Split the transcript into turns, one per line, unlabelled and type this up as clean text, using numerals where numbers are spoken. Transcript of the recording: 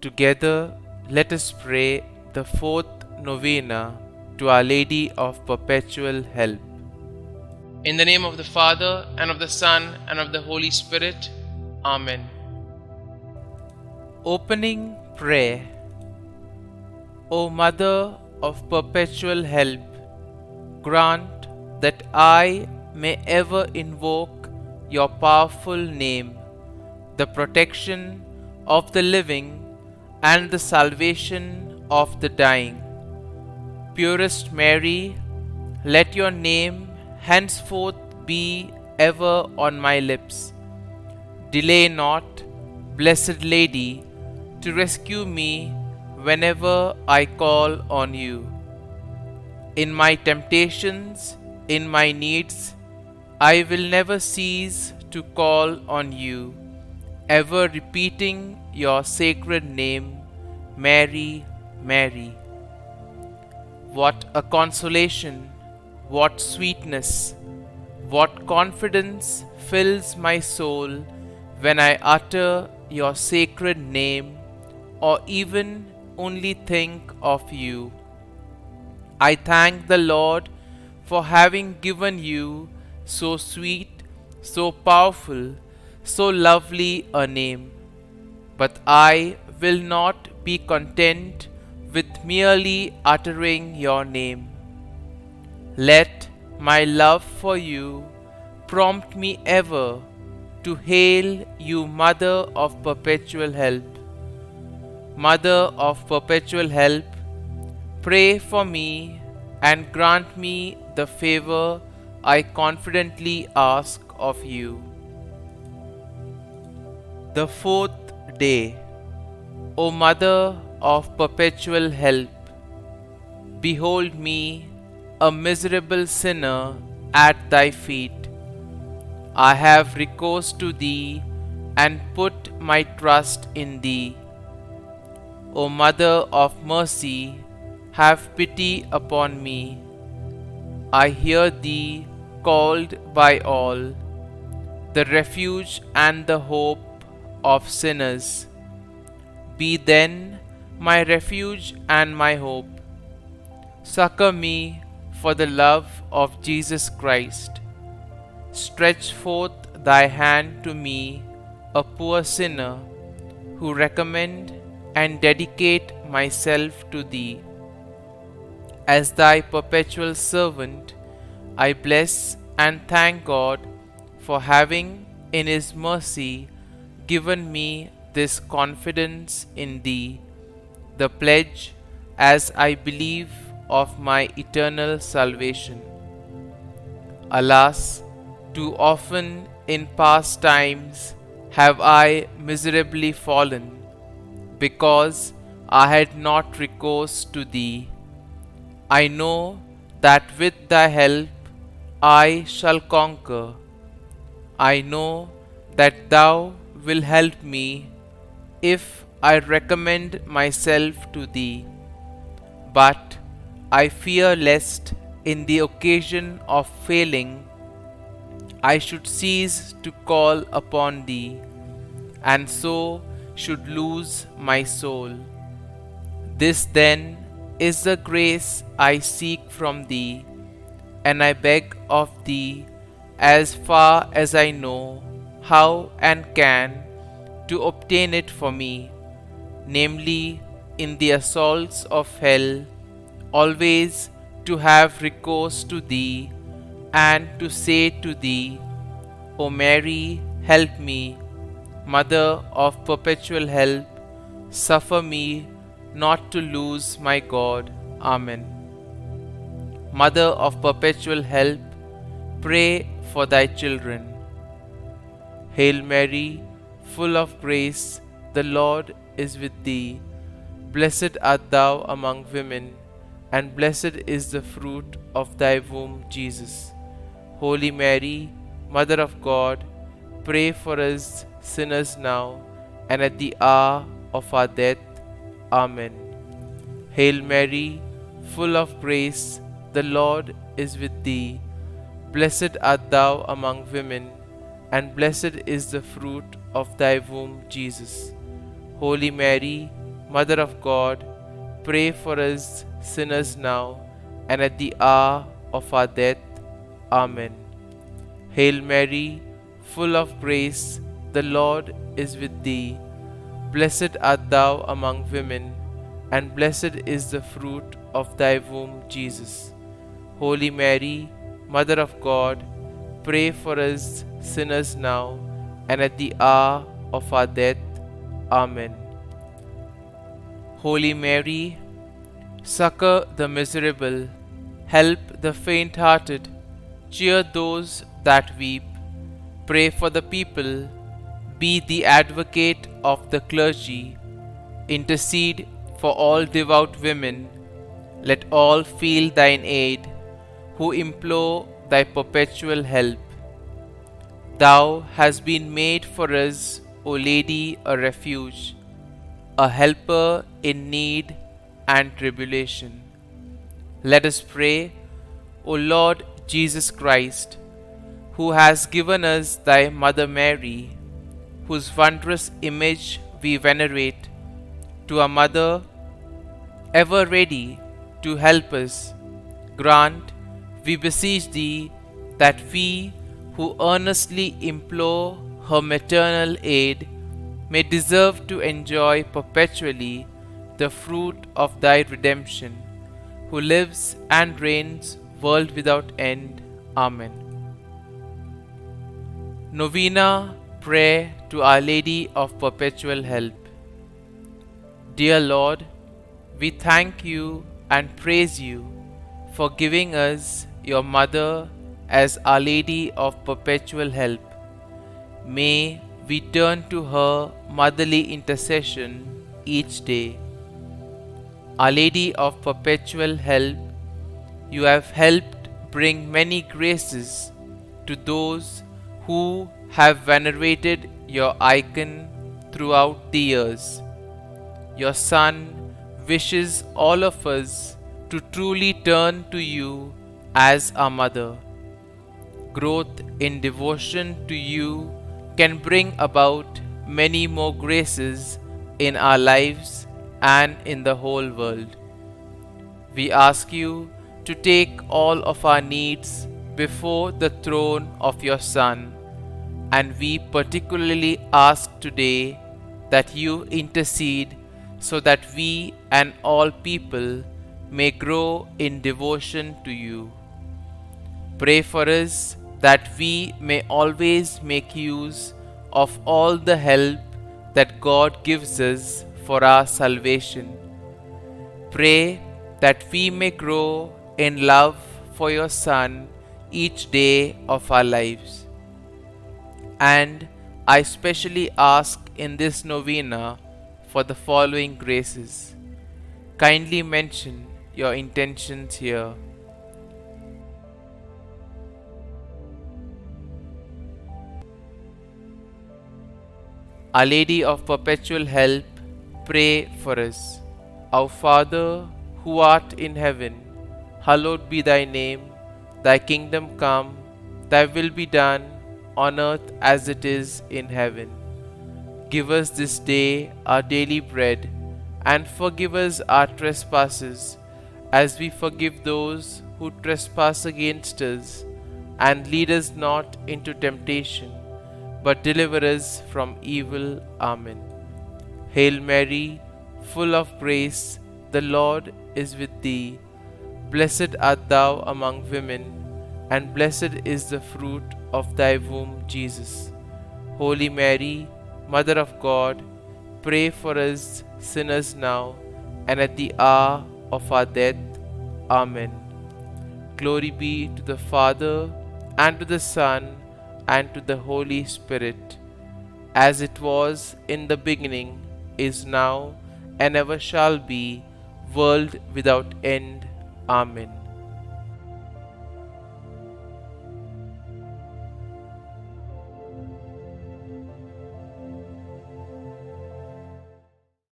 Together, let us pray the fourth novena to Our Lady of Perpetual Help. In the name of the Father, and of the Son, and of the Holy Spirit. Amen. Opening Prayer. O Mother of Perpetual Help, grant that I may ever invoke your powerful name, the protection of the living and the salvation of the dying. Purest Mary, let your name henceforth be ever on my lips. Delay not, Blessed Lady, to rescue me whenever I call on you. In my temptations, in my needs, I will never cease to call on you, ever repeating your sacred name, Mary, Mary. What a consolation, what sweetness, what confidence fills my soul when I utter your sacred name or even only think of you. I thank the Lord for having given you so sweet, so powerful, so lovely a name. But I will not be content with merely uttering your name. Let my love for you prompt me ever to hail you, Mother of Perpetual Help. Mother of Perpetual Help, pray for me and grant me the favor I confidently ask of you. The fourth day. O Mother of Perpetual Help, behold me, a miserable sinner, at thy feet. I have recourse to thee and put my trust in thee. O Mother of Mercy, have pity upon me. I hear thee called by all, the refuge and the hope of sinners. Be then my refuge and my hope. Succor me for the love of Jesus Christ. Stretch forth thy hand to me, a poor sinner, who recommend and dedicate myself to thee. As thy perpetual servant, I bless and thank God for having, in his mercy, given me this confidence in thee, the pledge, as I believe, of my eternal salvation. Alas, too often in past times have I miserably fallen, because I had not recourse to thee. I know that with thy help I shall conquer. I know that thou wilt help me if I recommend myself to thee. But I fear lest in the occasion of failing I should cease to call upon thee, and so should lose my soul. This then is the grace I seek from thee, and I beg of thee, as far as I know how and can, to obtain it for me, namely, in the assaults of hell, always to have recourse to thee, and to say to thee, O Mary, help me, Mother of Perpetual Help, suffer me not to lose my God. Amen. Mother of Perpetual Help, pray for thy children. Hail Mary, full of grace, the Lord is with thee. Blessed art thou among women, and blessed is the fruit of thy womb, Jesus. Holy Mary, Mother of God, pray for us sinners now and at the hour of our death. Amen. Hail Mary, full of grace, the Lord is with thee. Blessed art thou among women, and blessed is the fruit of thy womb, Jesus. Holy Mary, Mother of God, pray for us sinners now and at the hour of our death. Amen. Hail Mary, full of grace, the Lord is with thee. Blessed art thou among women, and blessed is the fruit of thy womb, Jesus. Holy Mary, Mother of God, pray for us sinners now and at the hour of our death. Amen. Holy Mary, succor the miserable, help the faint-hearted, cheer those that weep, pray for the people, be the advocate of the clergy, intercede for all devout women, let all feel thine aid, who implore thy perpetual help. Thou hast been made for us, O Lady, a refuge, a helper in need and tribulation. Let us pray, O Lord Jesus Christ, who has given us thy Mother Mary, whose wondrous image we venerate, to a mother ever ready to help us, grant, we beseech thee, that we who earnestly implore her maternal aid may deserve to enjoy perpetually the fruit of thy redemption, who lives and reigns world without end. Amen. Novena Prayer to Our Lady of Perpetual Help. Dear Lord, we thank you and praise you for giving us your Mother as Our Lady of Perpetual Help. May we turn to her motherly intercession each day. Our Lady of Perpetual Help, you have helped bring many graces to those who have venerated your icon throughout the years. Your Son wishes all of us to truly turn to you as our Mother. Growth in devotion to you can bring about many more graces in our lives and in the whole world. We ask you to take all of our needs before the throne of your Son, and we particularly ask today that you intercede so that we and all people may grow in devotion to you. Pray for us that we may always make use of all the help that God gives us for our salvation. Pray that we may grow in love for your Son each day of our lives. And I specially ask in this novena for the following graces. Kindly mention your intentions here. Our Lady of Perpetual Help, pray for us. Our Father, who art in heaven, hallowed be thy name. Thy kingdom come, thy will be done, on earth as it is in heaven. Give us this day our daily bread, and forgive us our trespasses, as we forgive those who trespass against us. And lead us not into temptation, but deliver us from evil. Amen. Hail Mary, full of grace, the Lord is with thee. Blessed art thou among women, and blessed is the fruit of thy womb, Jesus. Holy Mary, Mother of God, pray for us sinners now and at the hour of our death. Amen. Glory be to the Father, and to the Son, and to the Holy Spirit, as it was in the beginning, is now, and ever shall be, world without end. Amen.